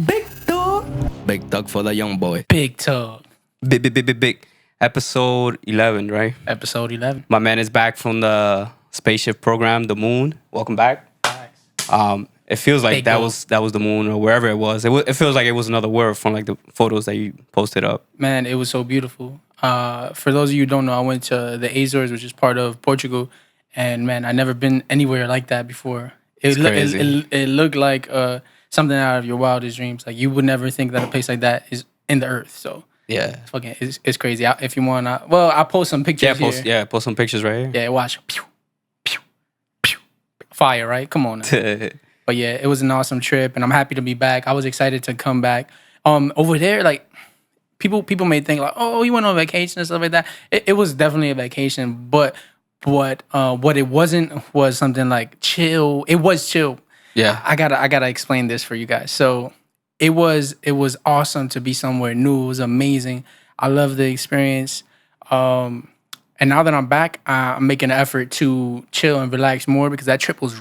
Big dog. Big dog for the young boy. Big Tug, Big. Episode 11, right? episode 11. My man is back from the spaceship program, the moon. Welcome back. It feels like Big that dog. was the moon or wherever it was. It feels like it was another world from like the photos that you posted up. Man, it was so beautiful. For those of you who don't know, I went to the Azores, which is part of Portugal. And man, I never been anywhere like that before. It's crazy. It looked like something out of your wildest dreams. Like you would never think that a place like that is in the earth. So Yeah. it's crazy. If you want, well, I'll post some pictures Post some pictures right here. Yeah, watch. Pew, pew, pew. Fire, right? Come on now. But yeah, it was an awesome trip, and I'm happy to be back. I was excited to come back. Over there, like people may think like, oh, you went on vacation and stuff like that. It was definitely a vacation, but what it wasn't was something like chill. It was chill. Yeah. I gotta explain this for you guys. So it was awesome to be somewhere new. It was amazing. I love the experience. And now that I'm back, I'm making an effort to chill and relax more because that trip was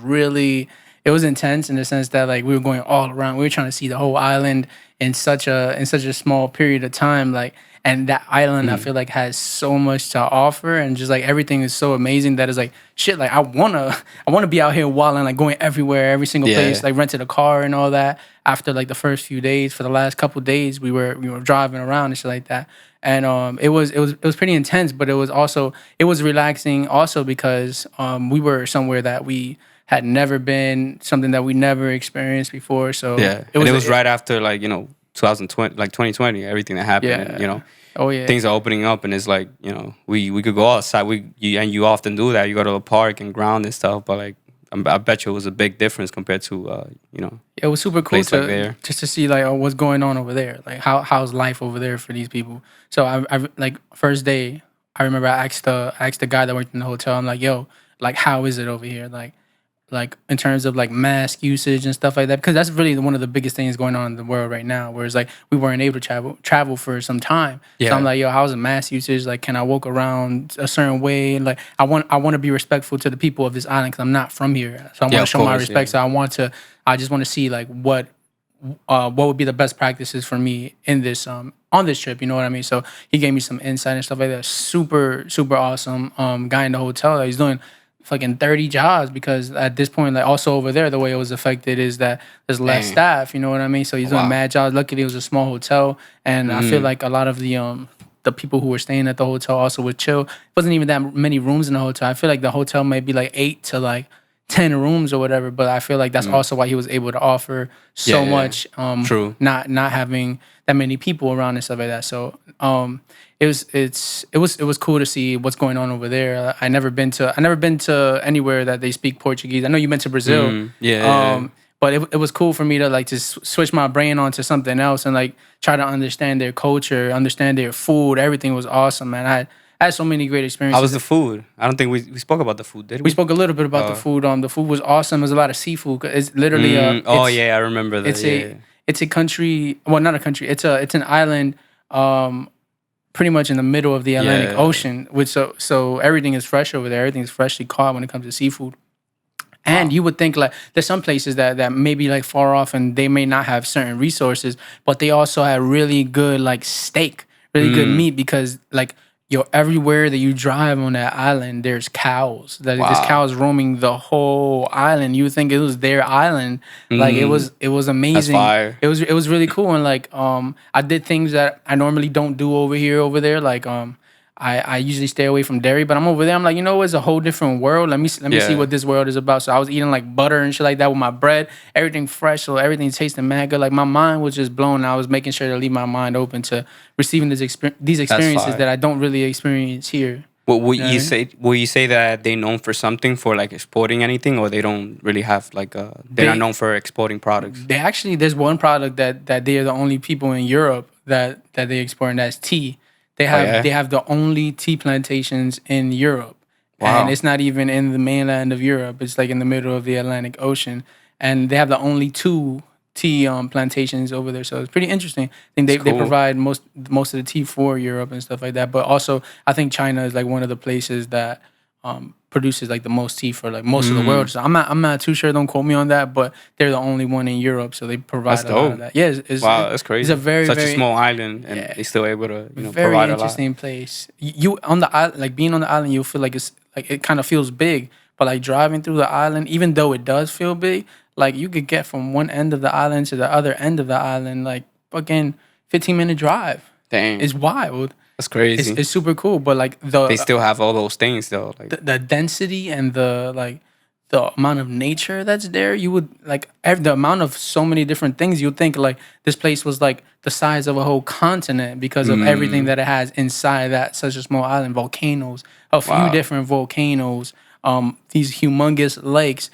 it was intense in the sense that like we were going all around. We were trying to see the whole island in such a small period of time. Like, and that island I feel like has so much to offer, and just like everything is so amazing that it's like shit. Like I wanna be out here wilding, like going everywhere, every single place. Like rented a car and all that. After like the first few days, for the last couple days, we were driving around and shit like that. And it was pretty intense, but it was relaxing also because we were somewhere that we had never been, something that we never experienced before. So Yeah. It was right after 2020, like 2020, everything that happened. Yeah. Oh yeah. Things are opening up, and it's like we could go outside. You often do that. You go to a park and ground and stuff, but like I bet you it was a big difference compared to It was super cool place like there. just to see like what's going on over there. Like how's life over there for these people. So I like first day, I remember I asked the guy that worked in the hotel. I'm like, yo, like how is it over here? Like in terms of like mask usage and stuff like that, because that's really one of the biggest things going on in the world right now. Whereas like we weren't able to travel for some time. Yeah. So I'm like, yo, how's the mask usage? Like, can I walk around a certain way? And like, I want to be respectful to the people of this island because I'm not from here. So I want to of show my course, respect. yeah. So I just want to see like what would be the best practices for me in this on this trip. You know what I mean? So he gave me some insight and stuff like that. Super super awesome. Guy in the hotel, he's doing fucking 30 jobs because at this point, like also over there, the way it was affected is that there's less staff, you know what I mean? So he's doing mad jobs. Luckily, it was a small hotel, and I feel like a lot of the people who were staying at the hotel also would chill. It wasn't even that many rooms in the hotel. I feel like the hotel might be like 8 to like 10 rooms or whatever, but I feel like that's also why he was able to offer so much. True. Not having that many people around and stuff like that. So it was cool to see what's going on over there. I never been to anywhere that they speak Portuguese. I know you been to Brazil. But it was cool for me to like just switch my brain onto something else and like try to understand their culture, understand their food. Everything was awesome, man. I had so many great experiences. How was the food? I don't think we spoke about the food, did we? We spoke a little bit about the food. The food was awesome. There's a lot of seafood. It's literally I remember that. It's a country. Well, not a country. It's an island. Pretty much in the middle of the Atlantic Ocean, which so everything is fresh over there. Everything is freshly caught when it comes to seafood. And you would think like there's some places that may be like far off and they may not have certain resources, but they also have really good like steak, really good meat because like everywhere that you drive on that island, there's cows. There's cows roaming the whole island. You would think it was their island. Like it was amazing. That's fire. It was really cool. And like I did things that I normally don't do over there. Like I usually stay away from dairy, but I'm over there. I'm like, it's a whole different world. Let me see what this world is about. So I was eating like butter and shit like that with my bread, everything fresh, so everything tasted mad good. Like my mind was just blown. I was making sure to leave my mind open to receiving these experiences that I don't really experience here. Well, will you say that they known for something for like exporting anything, or they don't really have like they're not known for exporting products? They actually, there's one product that they are the only people in Europe that they export, and that's tea. They have the only tea plantations in Europe. Wow. And it's not even in the mainland of Europe. It's like in the middle of the Atlantic Ocean. And they have the only 2 tea plantations over there. So it's pretty interesting. I think they provide most of the tea for Europe and stuff like that. But also, I think China is like one of the places that produces like the most tea for like most of the world. So I'm not too sure. Don't quote me on that, but they're the only one in Europe, so they provide That's a lot dope. of that. Yeah, Wow, that's crazy. It's a very Such very a small island, and yeah, they still able to very provide a lot. interesting place. You on the island, like being on the island, you'll feel like it's like it kind of feels big, but like driving through the island, even though it does feel big, like you could get from one end of the island to the other end of the island, like fucking 15-minute drive. Dang, It's wild. that's crazy. It's super cool, but like They still have all those things though. Like the density and the amount of nature that's there, you would like the amount of so many different things. You'd think like this place was like the size of a whole continent because of everything that it has inside that such a small island. Volcanoes, a few different volcanoes, these humongous lakes,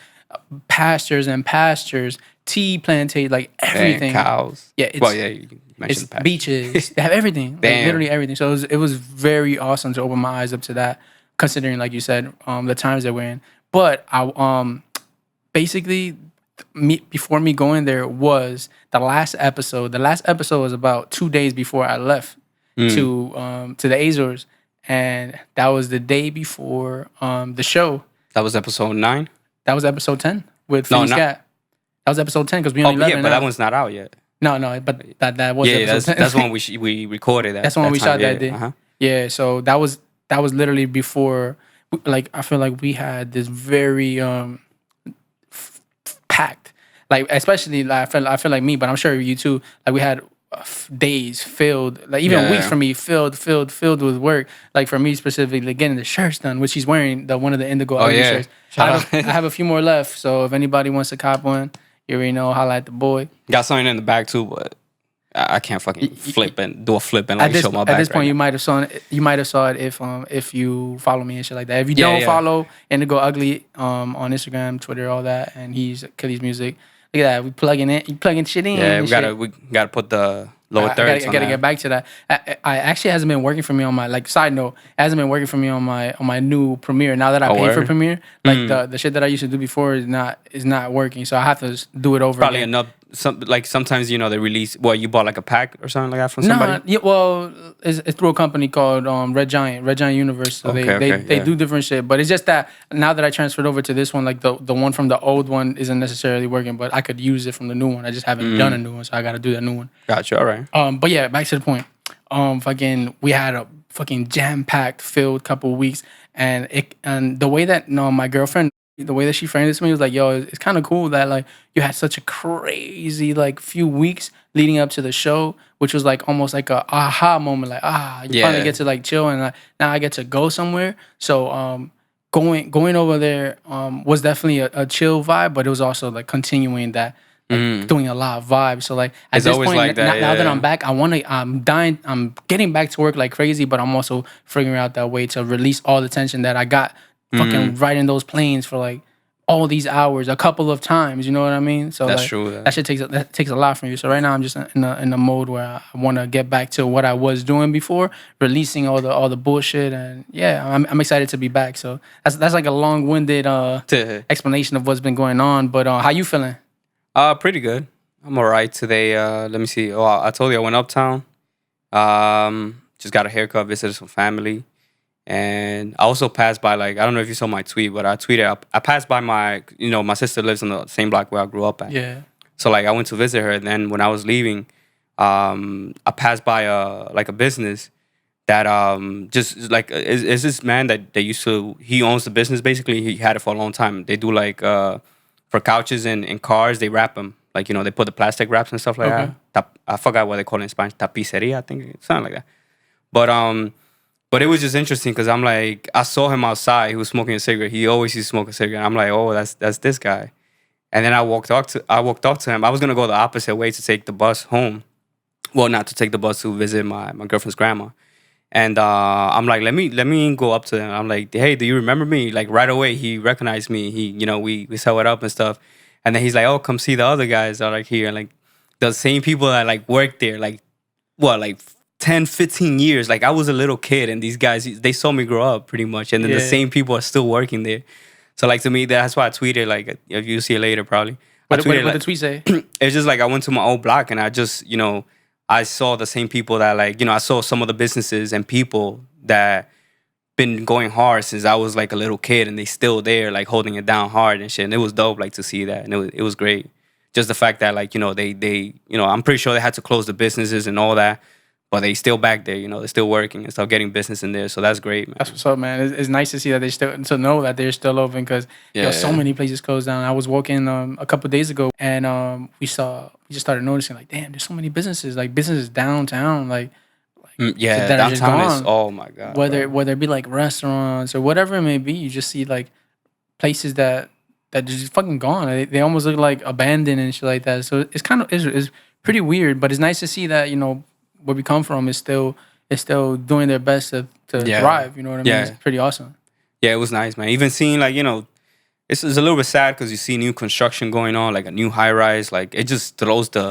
pastures and pastures, tea plantation, like everything. cows. Yeah, it's, well, yeah, you it's mentioned past. beaches. They have everything, like, Damn. literally everything. So it was very awesome to open my eyes up to that, considering, like you said, the times that we're in. But I basically before me going there was the last episode. The last episode was about 2 days before I left to the Azores, and that was the day before the show. That was episode 9. That was episode 10 with No, Phineas not- Cat. That was episode 10 because we Oh, only 11 yeah, but now. that one's not out yet. No, but that was Yeah, episode 10. that's when we recorded that. That's when that we time, shot yeah, that day. Uh-huh. Yeah, so that was literally before. Like I feel like we had this very packed, like especially like I feel like me, but I'm sure you too. Like we had days filled, like even weeks for me filled with work. Like for me specifically, getting the shirts done, which she's wearing one of the Indigo ugly shirts. I have a few more left, so if anybody wants to cop one, you already know, holla at the boy. Got something in the back too, but I can't fucking flip and do a flip and like show my back. At this point, right you might have saw it. You might have saw it if you follow me and shit like that. If you don't follow Indigo Ugly on Instagram, Twitter, all that, and he's Kelly's music. Look at that. We plugging it. You plugging shit in. Yeah, we gotta put the lower thirds. I gotta get back to that. I actually hasn't been working for me on my side note. It hasn't been working for me on my new Premiere. Now that I pay for Premiere, like the shit that I used to do before is not working. So I have to do it over. Probably again. enough. Sometimes they release. You bought like a pack or something like that from somebody. Nah, yeah, well, it's through a company called Red Giant Universe. So they do different shit. But it's just that now that I transferred over to this one, like the one from the old one isn't necessarily working, but I could use it from the new one. I just haven't done a new one, so I got to do that new one. Gotcha. All right. But yeah, back to the point. We had a fucking jam-packed, filled couple weeks, and the way that my girlfriend, the way that she framed it to me was like, yo, it's kind of cool that like you had such a crazy like few weeks leading up to the show, which was like almost like a aha moment, like you finally get to like chill, and now I get to go somewhere. So going over there was definitely a chill vibe, but it was also like continuing that. Like, doing a lot of vibes. So like at It's this always point, like that, now that yeah. I'm back, I'm getting back to work like crazy, but I'm also figuring out that way to release all the tension that I got fucking riding those planes for like all these hours a couple of times. You know what I mean? So That's like, true. Yeah. That shit takes a lot from you. So right now I'm just in a mode where I want to get back to what I was doing before, releasing all the bullshit, and yeah, I'm excited to be back. So that's like a long-winded explanation of what's been going on. But how you feeling? Pretty good. I'm alright today. Let me see. Oh, I told you I went uptown. Just got a haircut, visited some family, and I also passed by, like, I don't know if you saw my tweet, but I tweeted. I passed by my sister lives in the same block where I grew up at. Yeah. So like I went to visit her, and then when I was leaving, I passed by a business that just like is this man that they used to. He owns the business basically. He had it for a long time. They do like for couches and cars, they wrap them. Like, they put the plastic wraps and stuff like that. I forgot what they call it in Spanish. Tapiceria, I think. Something like that. But it was just interesting because I'm like, I saw him outside. He was smoking a cigarette. He always used to smoke a cigarette. I'm like, oh, that's this guy. And then I walked up to him. I was going to go the opposite way to take the bus home. Well, not to take the bus to visit my girlfriend's grandma. And I'm like, let me go up to him. I'm like, hey, do you remember me? Like right away, he recognized me. We set it up and stuff. And then he's like, oh, come see the other guys that are like here. And like the same people that like worked there, like 10, 15 years. Like I was a little kid, and these guys, they saw me grow up pretty much. And then the same people are still working there. So like to me, that's why I tweeted, like, if you see it later, probably. What did the tweet say? It's just like I went to my old block and I just, I saw the same people that like, I saw some of the businesses and people that been going hard since I was like a little kid, and they still there, like holding it down hard and shit. And it was dope, like to see that, and it was great. Just the fact that like they I'm pretty sure they had to close the businesses and all that, but they still back there. They're still working and still getting business in there. So that's great, man. That's what's up, man. It's nice to see that they still to know that they're still open because so many places closed down. I was walking a couple of days ago and we just started noticing like, damn, there's so many businesses, like businesses downtown, like that are just downtown is, gone. oh my god. Whether it be like restaurants or whatever it may be, you just see like places that just fucking gone. They almost look like abandoned and shit like that. So it's kind of it's pretty weird, but it's nice to see that where we come from is still doing their best to thrive. You know what I mean? It's pretty awesome. Yeah, it was nice, man. Even seeing like it's a little bit sad because you see new construction going on, like a new high rise. Like it just throws the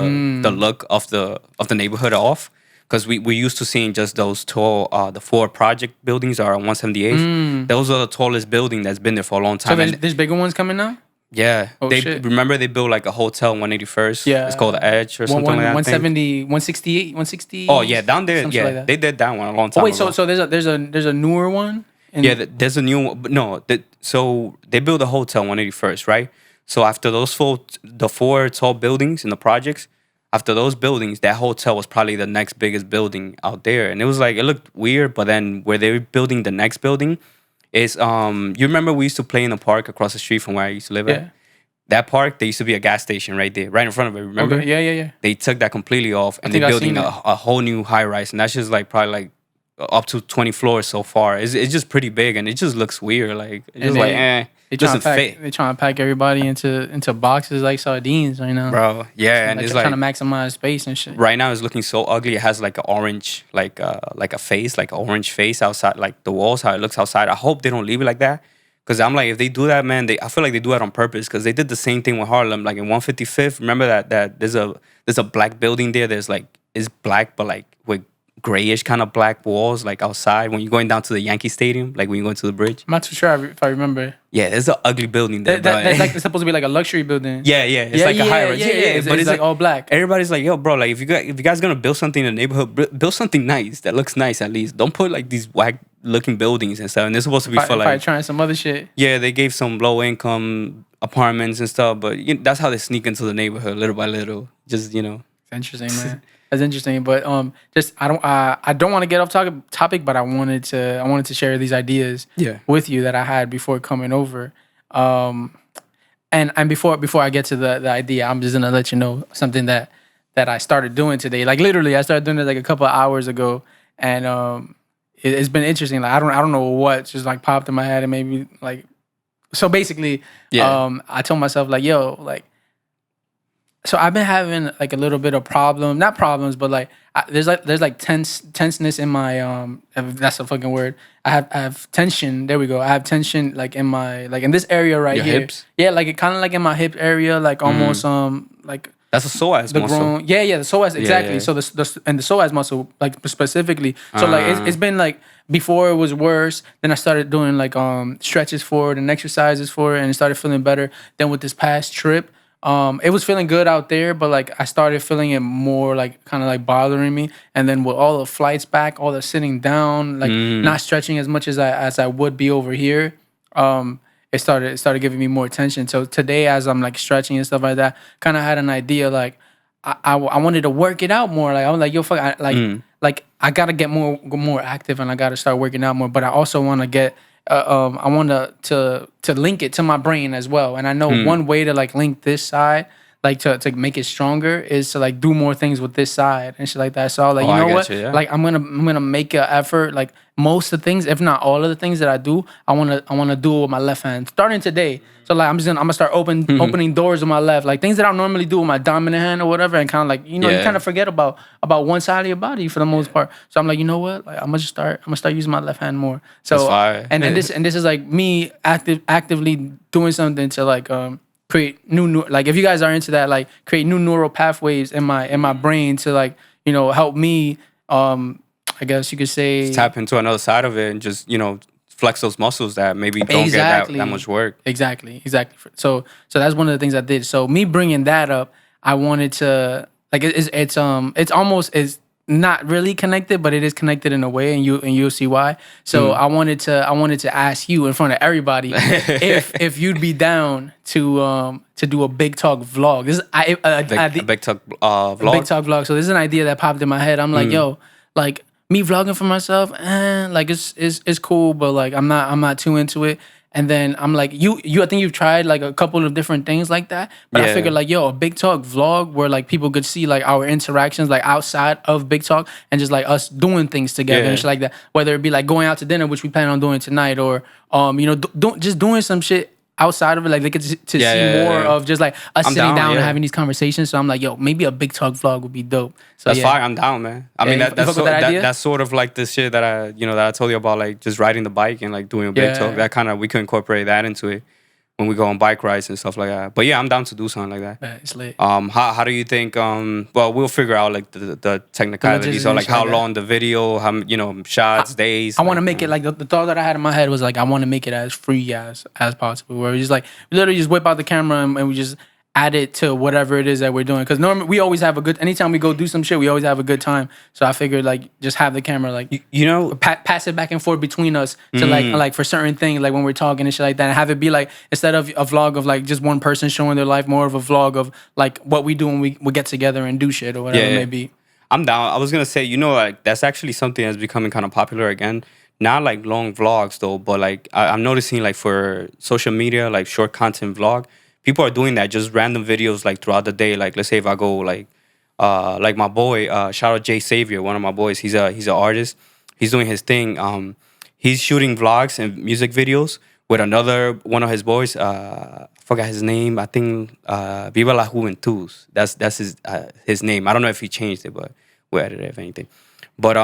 look of the neighborhood off. Because we used to seeing just those tall, the 4 project buildings are on 178th. Those are the tallest building that's been there for a long time. So there's bigger ones coming now? Yeah. Shit. Remember they built like a hotel 181st? Yeah. It's called the Edge or something like that. 170, 168, 160? Oh, yeah. Down there, something like that. they did that one a long time ago. So there's a newer one? There's a new one. But no, so they built a hotel 181st, right? So after the 4 tall buildings in the projects, after those buildings, that hotel was probably the next biggest building out there. And it was like, it looked weird, but then where they were building the next building is, you remember we used to play in the park across the street from where I used to live at? That park, there used to be a gas station right there, right in front of it, remember? Okay. Yeah. They took that completely off and they're building a whole new high rise. And that's just like probably like up to 20 floors so far. It's just pretty big and it just looks weird. Like, it's just it doesn't fit. They're trying to pack everybody into boxes like sardines right now. Bro, yeah. And it's like trying to maximize space and shit. Right now it's looking so ugly. It has like an orange, like a face, like an orange face outside, like the walls, how it looks outside. I hope they don't leave it like that. Because I'm like, if they do that, man, I feel like they do it on purpose. Because they did the same thing with Harlem, like in 155th. Remember that there's a black building there. There's like, it's black, but like with grayish kind of black walls, like outside when you're going down to the Yankee Stadium, like when you're going to the bridge. I'm not too sure if I remember. Yeah, there's an ugly building there. That's like it's supposed to be like a luxury building. Yeah. It's like a high rise. Yeah. But it's like all black. Everybody's like, yo, bro, like if you guys gonna build something in the neighborhood, build something nice that looks nice at least. Don't put like these whack looking buildings and stuff. And they're supposed to be for like trying some other shit. Yeah, they gave some low income apartments and stuff, but that's how they sneak into the neighborhood little by little. Just It's interesting, man. That's interesting, but just I don't want to get off topic, but I wanted to share these ideas with you that I had before coming over, and before I get to the idea, I'm just gonna let you know something that I started doing today. Like literally, I started doing it like a couple of hours ago, and it's been interesting. Like I don't know what just like popped in my head and maybe like so basically, I told myself like, yo, like. So I've been having like a little bit of not problems, but like there's like tenseness in my if that's a fucking word. I have tension. There we go. I have tension like in my like in this area right Your here. Hips? Yeah, like it kind of like in my hip area, like almost like that's a psoas muscle. Yeah, the psoas exactly. Yeah. So the psoas muscle like specifically. So like it's been like before it was worse. Then I started doing like stretches for it and exercises for it, and it started feeling better. Then with this past trip. It was feeling good out there, but like I started feeling it more like kind of like bothering me. And then with all the flights back, all the sitting down, like not stretching as much as I would be over here, it started giving me more attention. So today, as I'm like stretching and stuff like that, kind of had an idea like I wanted to work it out more. Like I was like, yo, fuck, like I gotta get more active and I gotta start working out more. But I also want to get. I want to link it to my brain as well, and I know one way to like link this side, like to make it stronger, is to like do more things with this side and shit like that. So like, you know what? Like I'm gonna make an effort. Like most of the things, if not all of the things that I do, I wanna do it with my left hand starting today. So like I'm gonna start opening doors with my left, like things that I normally do with my dominant hand or whatever, and kind of like you kind of forget about one side of your body for the most part. So I'm like, you know what? Like I'm gonna start using my left hand more. So and this is like me actively doing something to like create new like if you guys are into that, like create new neural pathways in my brain to like help me I guess you could say just tap into another side of it and just flex those muscles that maybe don't get that much work. Exactly. So that's one of the things I did. So me bringing that up, I wanted to like it's almost is not really connected, but it is connected in a way, and you'll see why. So I wanted to ask you in front of everybody if you'd be down to do a big talk vlog. This is A big talk vlog. a big talk vlog. So this is an idea that popped in my head. I'm like, yo, like me vlogging for myself, like it's cool, but like I'm not too into it. And then I'm like, you I think you've tried like a couple of different things like that. But I figured like, yo, a big talk vlog where like people could see like our interactions like outside of big talk and just like us doing things together and shit like that. Whether it be like going out to dinner, which we plan on doing tonight, or just doing some shit outside of it, like they get to see more of just like us sitting down and having these conversations. So I'm like, yo, maybe a big talk vlog would be dope. So that's fine. I'm down, man. I mean, that's sort of like the shit that I told you about, like just riding the bike and like doing a big talk. That kind of, we could incorporate that into it when we go on bike rides and stuff like that. But yeah, I'm down to do something like that. Yeah, it's lit. How do you think? Well, we'll figure out like the technicalities. So like how long the video, how shots, days. I want to make it like the thought that I had in my head was like I want to make it as free as possible. Where we just like we literally just whip out the camera and we just add it to whatever it is that we're doing. Because normally we always have anytime we go do some shit, we always have a good time. So I figured like just have the camera like pass it back and forth between us to like for certain things, like when we're talking and shit like that, and have it be like instead of a vlog of like just one person showing their life, more of a vlog of like what we do when we get together and do shit or whatever it may be. I'm down. I was gonna say, like that's actually something that's becoming kind of popular again. Not like long vlogs though, but like I'm noticing like for social media, like short content vlog, people are doing that, just random videos like throughout the day. Like let's say if I go like my boy, shout out Jay Savior, one of my boys. He's an artist. He's doing his thing. He's shooting vlogs and music videos with another one of his boys. Forgot his name. I think Viva la Juventud. That's his name. I don't know if he changed it, but we'll edit it if anything. But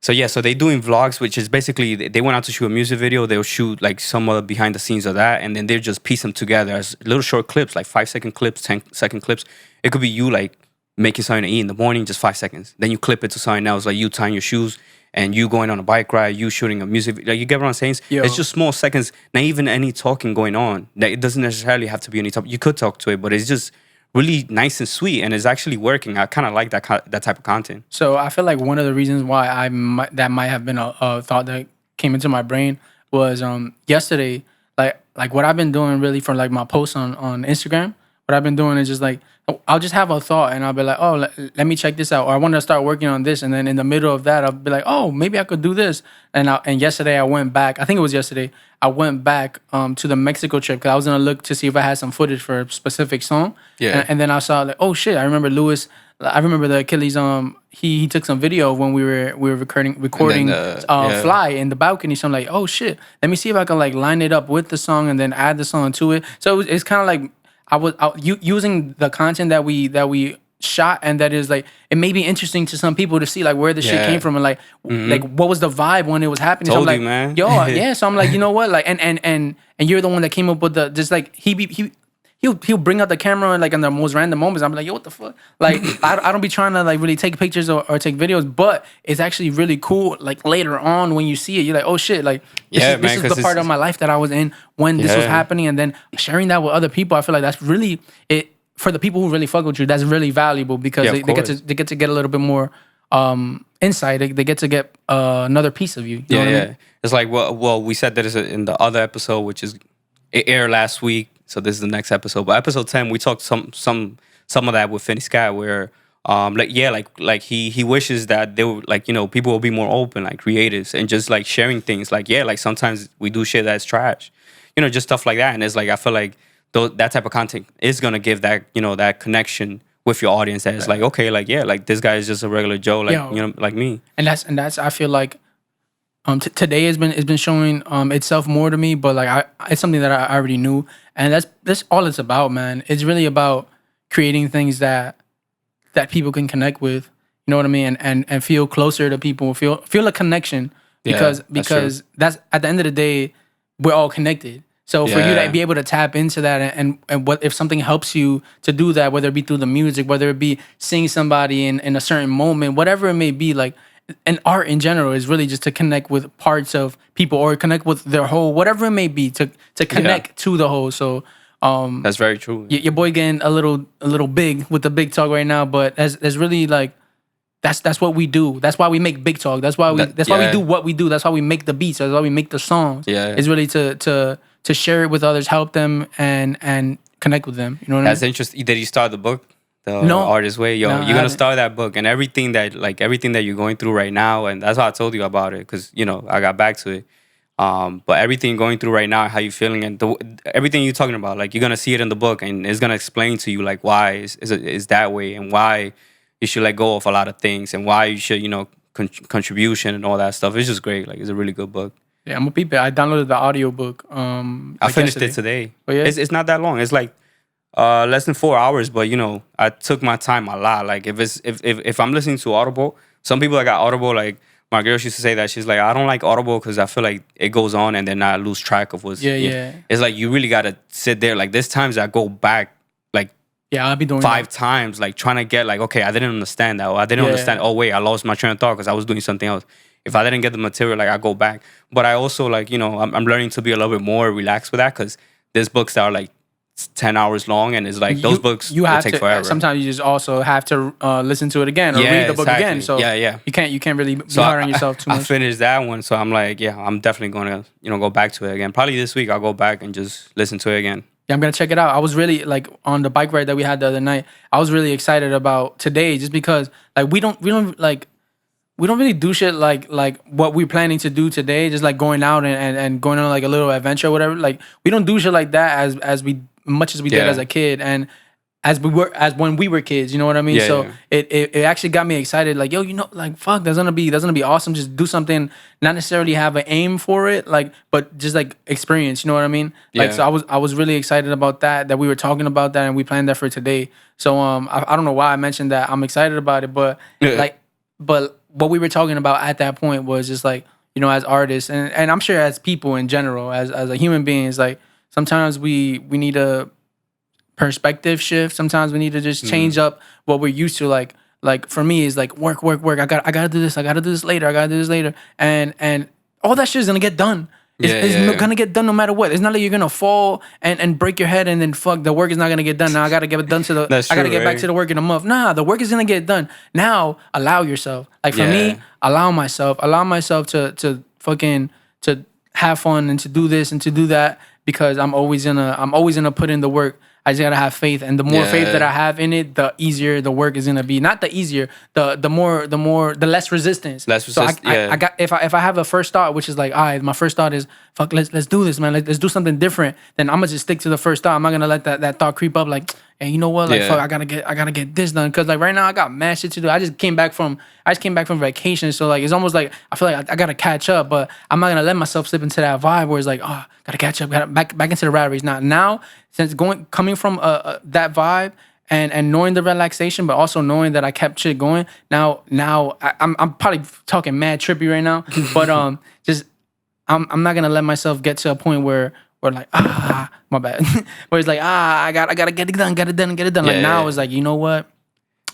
so they doing vlogs, which is basically they went out to shoot a music video. They'll shoot like some of the behind the scenes of that, and then they just piece them together as little short clips, like 5-second clips, 10-second clips. It could be you like making something to eat in the morning, just 5 seconds. Then you clip it to something else, like you tying your shoes and you going on a bike ride, you shooting a music video. Like, you get what I'm saying? Yo. It's just small seconds, not even any talking going on. Like, it doesn't necessarily have to be any topic. You could talk to it, but it's just really nice and sweet, and it's actually working. I kind of like that type of content. So I feel like one of the reasons why that might have been a thought that came into my brain was yesterday, like what I've been doing really for like my posts on Instagram. What I've been doing is just like I'll just have a thought and I'll be like, oh, let me check this out, or I want to start working on this, and then in the middle of that I'll be like, oh, maybe I could do this. And yesterday I went back. I think it was yesterday. I went back to the Mexico trip because I was gonna look to see if I had some footage for a specific song. Yeah. And then I saw like, oh shit, I remember Lewis. I remember the Achilles. He took some video when we were recording Fly in the balcony. So I'm like, oh shit, let me see if I can like line it up with the song and then add the song to it. So it's kind of like I was using the content that we shot, and that is like it may be interesting to some people to see like where the shit came from and like like what was the vibe when it was happening. Told so I'm like, you, man. yo, yeah. So I'm like, you know what, like and you're the one that came up with the just like he'll bring out the camera and like in the most random moments. I'm like, yo, what the fuck? Like I don't be trying to like really take pictures or take videos, but it's actually really cool. Like later on when you see it, you're like, oh shit, like this is the part of my life that I was in when this was happening, and then sharing that with other people. I feel like that's really it for the people who really fuck with you. That's really valuable because they get to get a little bit more insight. They get to get another piece of you. You know what I mean? It's like well, we said that in the other episode, which is it aired last week. So this is the next episode. But episode 10, we talked some of that with Finny Scott, where he wishes that they would like, people will be more open, like creatives, and just like sharing things. Like, like sometimes we do shit that's trash. Just stuff like that. And it's like I feel like that type of content is gonna give that, that connection with your audience that is like, okay, like like this guy is just a regular Joe, like like me. And that's I feel like today has been showing itself more to me, but like it's something that I already knew, and that's all it's about, man. It's really about creating things that people can connect with. You know what I mean? And feel closer to people, feel a connection because that's at the end of the day, we're all connected. So for you to be able to tap into that and what if something helps you to do that, whether it be through the music, whether it be seeing somebody in a certain moment, whatever it may be, like. And art in general is really just to connect with parts of people or connect with their whole, whatever it may be, to connect to the whole. So that's very true. Your boy getting a little big with the big talk right now, but there's really like that's what we do. That's why we make Big Talk. That's why we do what we do. That's why we make the beats. That's why we make the songs. Yeah. It's really to share it with others, help them, and connect with them. You know what I mean? That's interesting. Did you start the book? The No. Artist Way? Yo, No, I you're gonna haven't. start that book and everything that you're going through right now, and that's why I told you about it, because I got back to it. But everything you're going through right now, how you feeling, and everything you're talking about, like, you're gonna see it in the book, and it's gonna explain to you like why is that way, and why you should let go of a lot of things, and why you should contribution and all that stuff. It's just great. Like, it's a really good book. Yeah, I'm a peep it. I downloaded the audiobook. I finished it today. Oh, yeah? It's not that long. It's like less than 4 hours, but I took my time a lot. Like, if I'm listening to Audible, some people that got Audible, like my girl, she used to say that, she's like, I don't like Audible because I feel like it goes on and then I lose track of what's Yeah. It's like you really gotta sit there. Like, there's times I go back like Yeah, I'll be doing 5 that. times, like trying to get like, okay, I didn't understand that, or I didn't Yeah. understand. Oh wait, I lost my train of thought because I was doing something else. If I didn't get the material, like, I go back. But I also, like, I'm learning to be a little bit more relaxed with that, because there's books that are like 10 hours long, and it's like those books you will have take to forever. sometimes you just also have to listen to it again or read the book exactly. again. So yeah. you can't really be So hard on yourself too I much. finished that one, so I'm like, yeah, I'm definitely going to go back to it again. Probably this week I'll go back and just listen to it again. Yeah, I'm gonna check it out. I was really like on the bike ride that we had the other night. I was really excited about today, just because like we don't really do shit like what we're planning to do today. Just like going out and going on like a little adventure or whatever. Like, we don't do shit like that as much as we did Yeah. as a kid, and as when we were kids. You know what I mean? Yeah, So yeah. it actually got me excited. Like, yo, like, fuck, that's gonna be awesome. Just do something, not necessarily have an aim for it, like, but just like experience. You know what I mean? Like, Yeah. so I was really excited about that we were talking about that, and we planned that for today. So I don't know why I mentioned that. I'm excited about it, but Yeah. but what we were talking about at that point was just like, as artists, and I'm sure as people in general, as a human beings, like, sometimes we need a perspective shift. Sometimes we need to just change up what we're used to. Like for me, is like work. I gotta do this. I gotta do this later. And all that shit is gonna get done. It's gonna get done no matter what. It's not like you're gonna fall and break your head and then fuck, the work is not gonna get done. Now I gotta get it done to the. That's I gotta true, get back right? to the work in a month. Nah, the work is gonna get done. Now allow yourself. Like, for Yeah. me, allow myself to fucking to have fun and to do this and to do that, because I'm always gonna put in the work. I just gotta have faith, and the more faith Yeah. that I have in it, the easier the work is gonna be. Not the easier, the less resistance. So I got, if I have a first thought, which is like, all right, my first thought is, fuck, let's do this, man. Let's do something different. Then I'm gonna just stick to the first thought. I'm not gonna let that thought creep up. Like, hey, you know what? Like, Yeah. fuck, I gotta get this done, because like right now I got mad shit to do. I just came back from vacation, so like it's almost like I feel like I gotta catch up, but I'm not gonna let myself slip into that vibe where it's like, oh, gotta catch up, gotta back into the rat race. Now, since coming from that vibe and knowing the relaxation, but also knowing that I kept shit going. Now I'm probably talking mad trippy right now, but just I'm not gonna let myself get to a point where like, my bad, where it's like, I gotta get it done. Like, now it's like, you know what?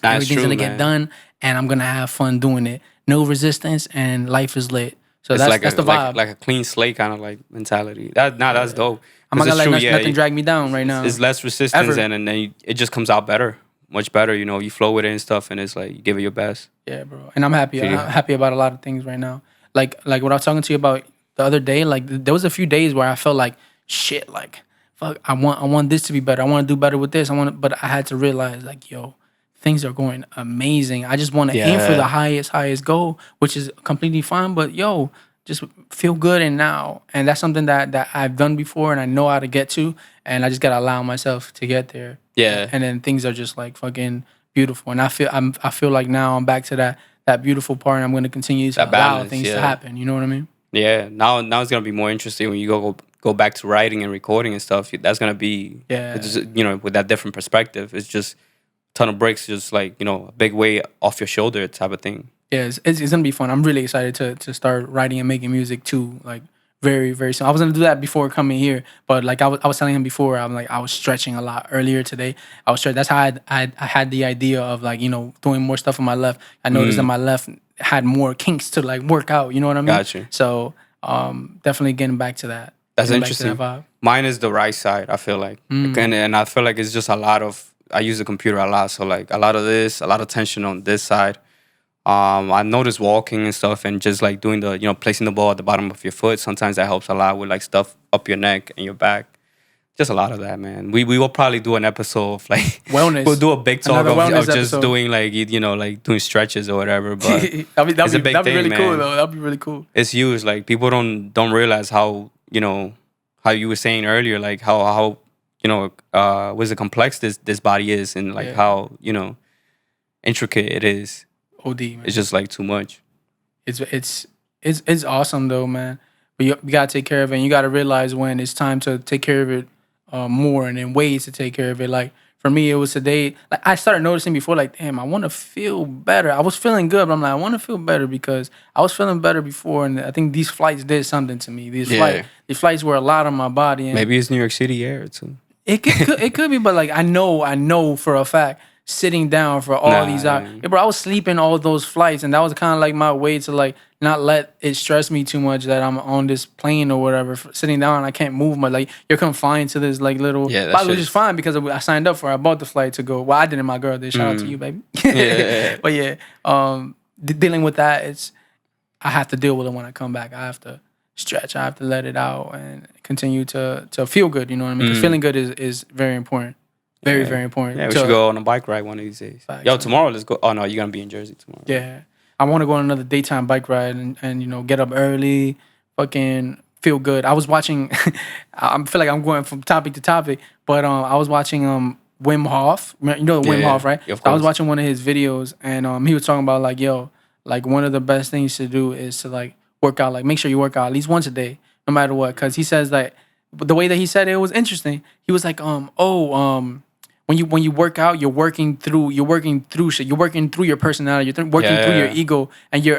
That's Everything's true, gonna man. get done, and I'm gonna have fun doing it. No resistance, and life is lit. So It's that's the vibe. like a clean slate kind of like mentality. That's dope. I'm not 'Cause gonna it's let true, nothing drag me down right now. It's less resistance, Ever. and then it just comes out better, much better. You flow with it and stuff, and it's like you give it your best. Yeah, bro. And I'm happy. Yeah. I'm happy about a lot of things right now. Like what I was talking to you about the other day. Like, there was a few days where I felt like shit. Like, fuck, I want this to be better. I want to do better with this. But I had to realize, like, yo, things are going amazing. I just want to aim for the highest goal, which is completely fine. But yo, just feel good and now. And that's something that I've done before and I know how to get to. And I just gotta allow myself to get there. Yeah. And then things are just like fucking beautiful. And I feel like now I'm back to that beautiful part, and I'm gonna continue to That allow balance, things to yeah. happen. You know what I mean? Yeah. Now it's gonna be more interesting when you go back to writing and recording and stuff. That's gonna be it's just, with that different perspective. It's just a ton of bricks, just like a big weight off your shoulder type of thing. Yeah, it's gonna be fun. I'm really excited to start writing and making music too. Like, very, very soon. I was gonna do that before coming here, but like I was telling him before, I was stretching a lot earlier today. I was stretching. That's how I had the idea of like doing more stuff on my left. I noticed that my left had more kinks to like work out. You know what I mean? Gotcha. So definitely getting back to that. That's Getting back to interesting. that vibe. Mine is the right side, I feel like. And I feel like it's just a lot of, I use the computer a lot. So like a lot of this, a lot of tension on this side. I noticed walking and stuff, and just like doing the, placing the ball at the bottom of your foot. Sometimes that helps a lot with like stuff up your neck and your back. Just a lot of that, man. We will probably do an episode of like Wellness. We'll do a big talk Another of wellness just episode. doing like like doing stretches or whatever. But that'd it's a be big thing, really cool man. though. That'd be really cool. It's huge. Like people don't realize how how you were saying earlier, like how was it complex this body is, and like how intricate it is. OD, man. It's just like too much. It's awesome though, man. But you gotta take care of it. And you gotta realize when it's time to take care of it more, and then ways to take care of it. Like for me, it was today. Like I started noticing before, like damn, I want to feel better. I was feeling good, but I'm like, I want to feel better because I was feeling better before, and I think these flights did something to me. These flights were a lot on my body. And maybe it's New York City air too. It could be, but like I know for a fact, sitting down for all these hours, bro, I was sleeping all those flights, and that was kind of like my way to like not let it stress me too much that I'm on this plane or whatever, sitting down. I can't move much. Like you're confined to this like little. But which is fine because I signed up for it. I bought the flight to go. Well, I didn't. My girl did. Shout out to you, baby. But yeah, dealing with that, I have to deal with it when I come back. I have to stretch. I have to let it out and continue to feel good. You know what I mean? Because feeling good is very important. Very, very important. Yeah, we should go on a bike ride one of these days. Facts, tomorrow let's go. Oh no, you're gonna be in Jersey tomorrow. Yeah. I want to go on another daytime bike ride and get up early, fucking feel good. I was watching, I feel like I'm going from topic to topic, but I was watching Wim Hof. You know Wim Hof, right? Yeah, of So course. I was watching one of his videos, and he was talking about like, like one of the best things to do is to like work out, like make sure you work out at least once a day, no matter what. Because he says that the way that he said it was interesting. He was like, when you work out, you're working through shit. You're working through your personality. You're working through your ego, and you're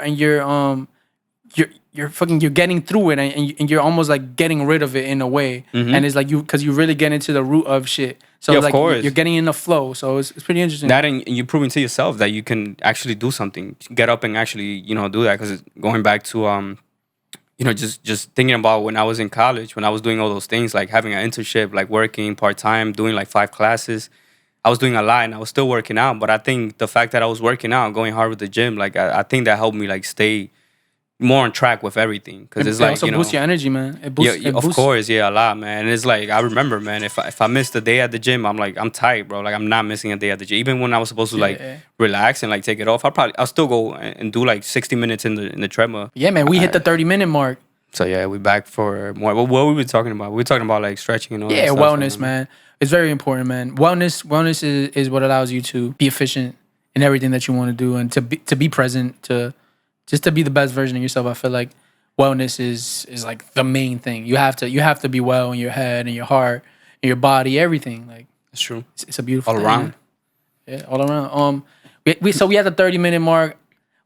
getting through it, and you're almost like getting rid of it in a way. And it's like because you really get into the root of shit. So Yeah, of like course. you're getting in the flow. So it's pretty interesting. That and you're proving to yourself that you can actually do something. Get up and actually do that. Because going back to just thinking about when I was in college, when I was doing all those things, like having an internship, like working part-time, doing like 5 classes, I was doing a lot and I was still working out. But I think the fact that I was working out, going hard with the gym, like I think that helped me like stay more on track with everything. Because it's like, also boosts your energy, man. It boosts. Yeah, of course, a lot, man. And it's like, I remember, man, if I missed a day at the gym, I'm like, I'm tight, bro. Like, I'm not missing a day at the gym. Even when I was supposed to relax and like take it off, I'll still go and do like 60 minutes in the treadmill. Yeah, man, we hit the 30-minute mark. So yeah, we back for more. What were we talking about? We were talking about like stretching and all that stuff. Wellness, man. It's very important, man. Wellness is what allows you to be efficient in everything that you want to do, and to be present, to be the best version of yourself. I feel like wellness is like the main thing. You have to be well in your head and your heart and your body, everything. Like it's true. It's a beautiful all thing, around. Man. Yeah, all around. We had the 30-minute mark.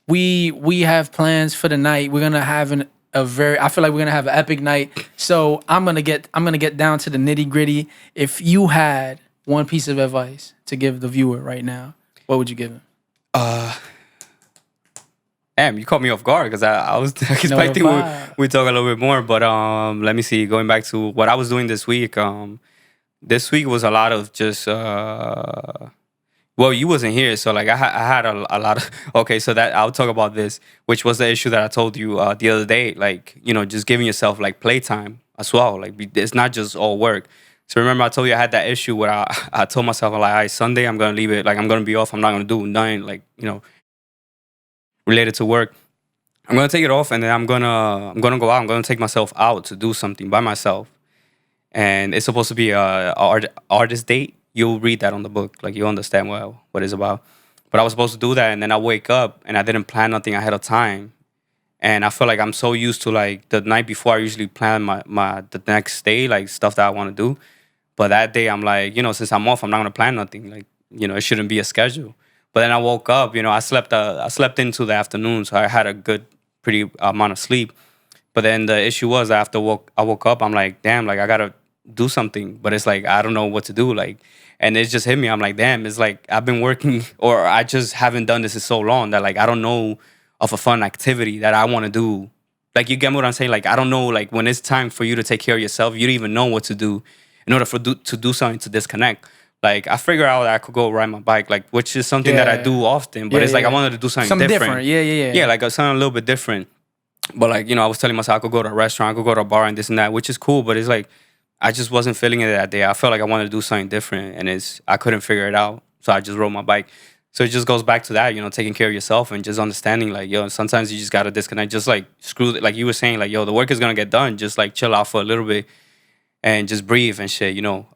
We have plans for the night. We're gonna have I feel like we're gonna have an epic night. So I'm gonna get down to the nitty-gritty. If you had one piece of advice to give the viewer right now, what would you give him? Damn, you caught me off guard because I was expecting we talk a little bit more. But let me see. Going back to what I was doing this week. This week was a lot of just. Well, you wasn't here, so like I had a lot of. Okay, so that I'll talk about this, which was the issue that I told you the other day. Like just giving yourself like playtime as well. Like it's not just all work. So remember, I told you I had that issue where I told myself like, all right, Sunday I'm gonna leave it. Like I'm gonna be off. I'm not gonna do nothing. Like related to work. I'm gonna take it off, and then I'm gonna go out. I'm gonna take myself out to do something by myself, and it's supposed to be a artist date. You'll read that on the book, like you understand what it's about. But I was supposed to do that, and then I wake up and I didn't plan nothing ahead of time, and I feel like I'm so used to like the night before I usually plan the next day, like stuff that I want to do. But that day I'm like, since I'm off, I'm not gonna plan nothing. Like it shouldn't be a schedule. But then I woke up, I slept into the afternoon, so I had a pretty amount of sleep. But then the issue was after I woke up, I'm like, damn, like I gotta do something. But it's like I don't know what to do, like, and it just hit me. I'm like, damn, it's like I've been working, or I just haven't done this in so long that like I don't know of a fun activity that I want to do. Like you get what I'm saying? Like I don't know, like when it's time for you to take care of yourself, you don't even know what to do in order to do something to disconnect. like I figure out that I could go ride my bike, like which is something that I Yeah. do often. But Yeah, it's like I yeah. wanted to do something Something different. different. Yeah. Yeah, like something a little bit different. But like, you know, I was telling myself I could go to a restaurant, I could go to a bar and this and that, which is cool. But it's like I just wasn't feeling it that day. I felt like I wanted to do something different, and I couldn't figure it out. So I just rode my bike. So it just goes back to that, you know, taking care of yourself and just understanding, like, yo, sometimes you just gotta disconnect. Just like screw, like you were saying, like, yo, the work is gonna get done. Just like chill out for a little bit and just breathe and shit. You know,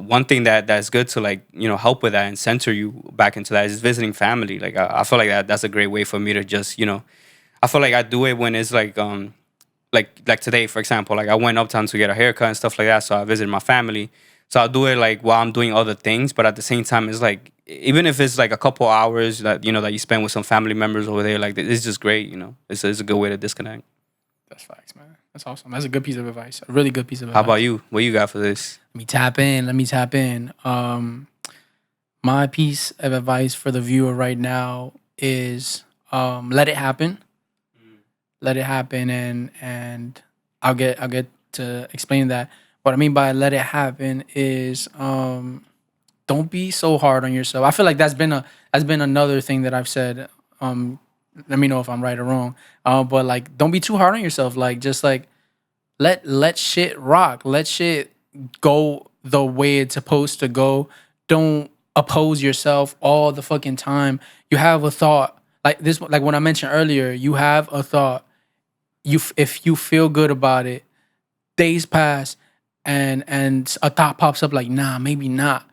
one thing that's good to, like, you know, help with that and center you back into that is visiting family. Like I feel like that's a great way for me to just, you know, I feel like I do it when it's like today, for example, like I went uptown to get a haircut and stuff like that. So I visited my family. So I'll do it like while I'm doing other things, but at the same time, it's like even if it's like a couple hours that, you know, that you spend with some family members over there, like it's just great. You know, it's a good way to disconnect. That's facts, man. That's awesome. That's a good piece of advice. A really good piece of advice. How about you? What you got for this? Let me tap in. My piece of advice for the viewer right now is let it happen. Let it happen, and I'll get to explain that. What I mean by let it happen is don't be so hard on yourself. I feel like that's been another thing that I've said. Let me know if I'm right or wrong. But like, don't be too hard on yourself. Like, just like let shit rock. Let shit go the way it's supposed to go. Don't oppose yourself all the fucking time. You have a thought like this, like what I mentioned earlier. You have a thought. If you feel good about it, days pass, and a thought pops up like, nah, maybe not.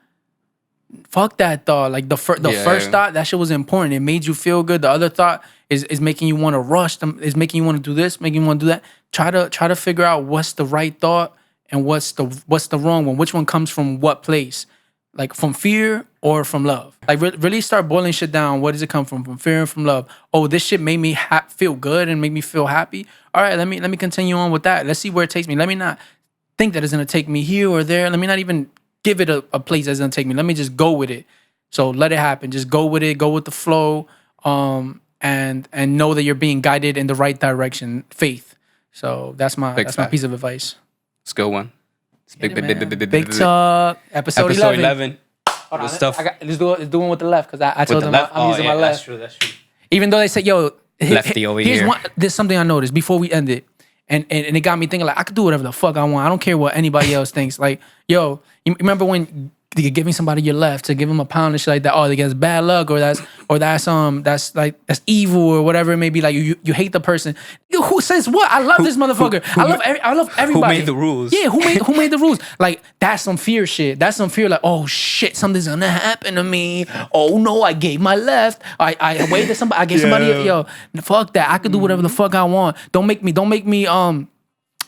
Fuck that thought. Like the first thought, that shit was important. It made you feel good. The other thought is making you want to rush. Is making you want to do this, making you want to do that. Try to figure out what's the right thought and what's the wrong one. Which one comes from what place? Like from fear or from love? Like really start boiling shit down. Where does it come from? From fear and from love. Oh, this shit made me feel good and make me feel happy. All right, let me continue on with that. Let's see where it takes me. Let me not think that it's gonna take me here or there. Let me not even give it a place that's gonna take me. Let me just go with it. So let it happen. Just go with it. Go with the flow. And know that you're being guided in the right direction. Faith. So that's my piece of advice. It's a good one. It's Big talk. Episode 11. Hold on, stuff. Let's do one with the left because I told them I'm using my left. That's true. Even though they say, yo, Lefty over here. There's something I noticed before we end it. And it got me thinking, like, I could do whatever the fuck I want. I don't care what anybody else thinks. Like, yo, you remember when you're giving somebody your left to give them a pound and shit like that? Oh, they get bad luck, or that's evil, or whatever it may be. Like you hate the person. Yo, who says what? I love this motherfucker. I love everybody. Who made the rules? Yeah, who made the rules? Like, that's some fear shit. That's some fear. Like, oh shit, something's gonna happen to me. Oh no, I gave my left. I waited somebody. I gave somebody. Yo, fuck that. I could do whatever the fuck I want. Don't make me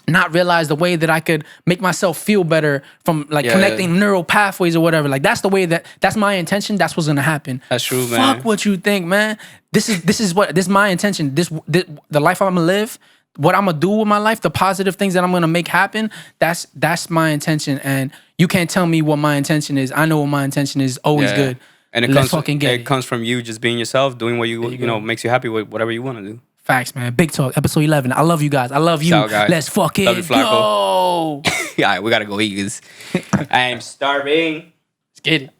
not realize the way that I could make myself feel better from connecting neural pathways or whatever. Like, that's the way that's my intention. That's what's gonna happen. That's true, man. Fuck what you think, man. This is my intention. This the life I'm gonna live. What I'm gonna do with my life, the positive things that I'm gonna make happen. That's my intention, and you can't tell me what my intention is. I know what my intention is. Always good. And it comes from you just being yourself, doing what you know makes you happy with whatever you want to do. Facts, man. Big talk, episode 11. I love you guys. I love you. Ciao, guys. Let's fucking Love you, Flacco. go. Yeah, we gotta go eat. I am starving. Let's get it.